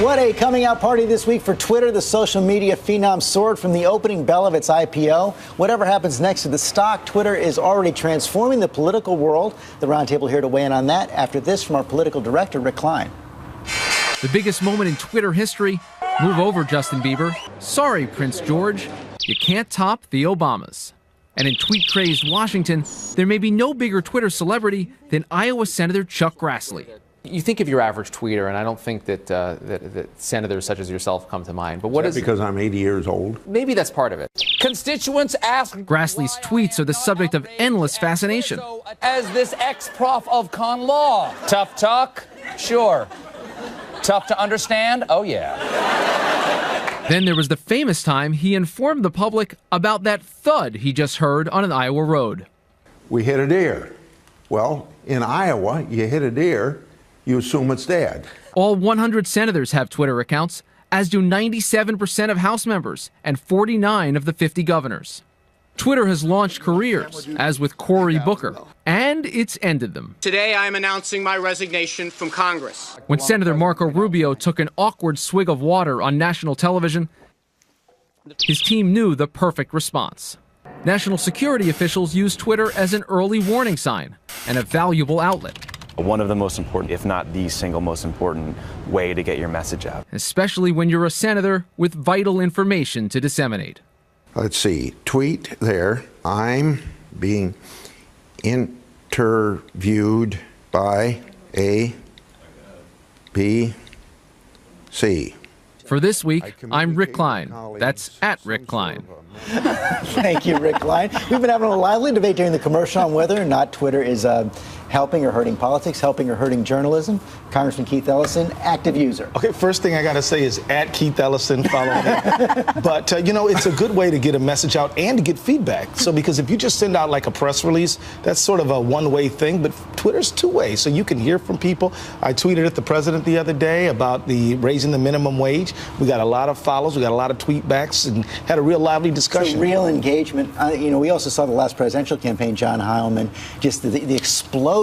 What a coming out party this week for Twitter. The social media phenom soared from the opening bell of its IPO. Whatever happens next to the stock, Twitter is already transforming the political world. The roundtable here to weigh in on that after this from our political director, Rick Klein. The biggest moment in Twitter history. Move over, Justin Bieber. Sorry, Prince George. You can't top the Obamas. And in tweet-crazed Washington, there may be no bigger Twitter celebrity than Iowa Senator Chuck Grassley. You think of your average tweeter, and I don't think that that senators such as yourself come to mind. But what is because I'm 80 years old? Maybe that's part of it. Constituents ask. Grassley's tweets are the subject of endless fascination. As this ex-prof of con law. Tough talk? Sure. Tough to understand? Oh, yeah. Then there was the famous time he informed the public about that thud he just heard on an Iowa road. We hit a deer. Well, in Iowa, you hit a deer, you assume it's dead. All 100 senators have Twitter accounts, as do 97% of House members and 49 of the 50 governors. Twitter has launched careers, as with Cory Booker, and it's ended them. Today, I am announcing my resignation from Congress. When Senator Marco Rubio took an awkward swig of water on national television, his team knew the perfect response. National security officials used Twitter as an early warning sign and a valuable outlet. One of the most important, if not the single most important way to get your message out. Especially when you're a senator with vital information to disseminate. Let's see, tweet there. I'm being interviewed by A, B, C. For this week, I'm Rick Klein. That's at Rick Klein. Thank you, Rick Klein. We've been having a lively debate during the commercial on whether or not Twitter is helping or hurting politics, helping or hurting journalism. Congressman Keith Ellison, active user. Okay, first thing I got to say is at Keith Ellison, follow me. But, you know, it's a good way to get a message out and to get feedback. So because if you just send out like a press release, that's sort of a one-way thing. But Twitter's two-way, so you can hear from people. I tweeted at the president the other day about the raising the minimum wage. We got a lot of follows. We got a lot of tweet backs and had a real lively discussion. So real engagement. You know, we also saw the last presidential campaign, John Heilman, just the explosion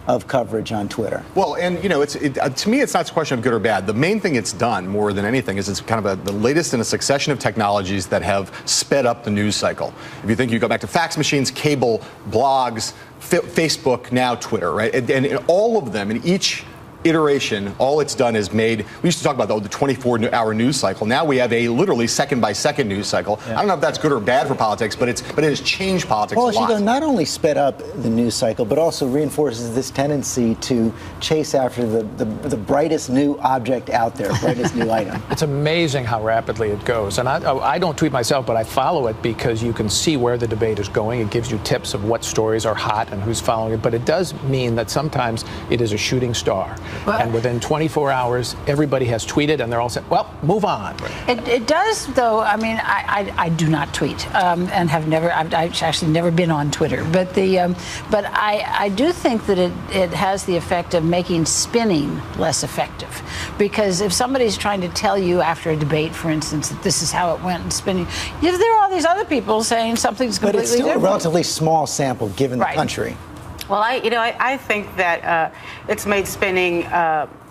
of coverage on Twitter. Well, and, you know, to me, it's not a question of good or bad. The main thing it's done more than anything is it's kind of the latest in a succession of technologies that have sped up the news cycle. If you think you go back to fax machines, cable, blogs, Facebook, now Twitter, right? And all of them, in each iteration, all it's done is made, we used to talk about the 24-hour news cycle. Now we have a literally second-by-second news cycle. Yeah. I don't know if that's good or bad for politics, but it has changed politics a lot. Well, not only sped up the news cycle, but also reinforces this tendency to chase after the brightest new object out there, brightest new item. It's amazing how rapidly it goes. And I don't tweet myself, but I follow it because you can see where the debate is going. It gives you tips of what stories are hot and who's following it. But it does mean that sometimes it is a shooting star. And within 24 hours, everybody has tweeted, and they're all saying, well, move on. It does, though. I mean, I do not tweet and have never. I've actually never been on Twitter. But I do think that it has the effect of making spinning less effective. Because if somebody's trying to tell you after a debate, for instance, that this is how it went and spinning, there are all these other people saying something's completely different. But it's still a relatively small sample given the country. Well, I think that it's made spinning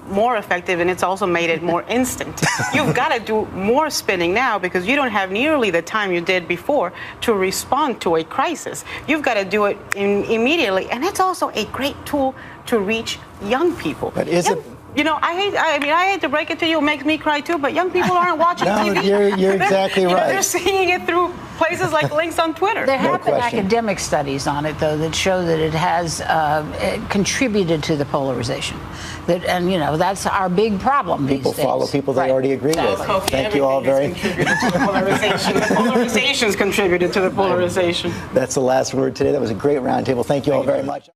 more effective, and it's also made it more instant. You've got to do more spinning now because you don't have nearly the time you did before to respond to a crisis. You've got to do it immediately, and it's also a great tool to reach young people. But is it? You know, I hate to break it to you. It makes me cry too. But young people aren't watching TV. You're exactly right. They're seeing it through places like links on Twitter. There have been academic studies on it, though, that show that it has contributed to the polarization. And you know, that's our big problem. People follow people they already agree with. Thank you all very much. The polarization's contributed to the polarization. That's the last word today. That was a great roundtable. Thank you all very much.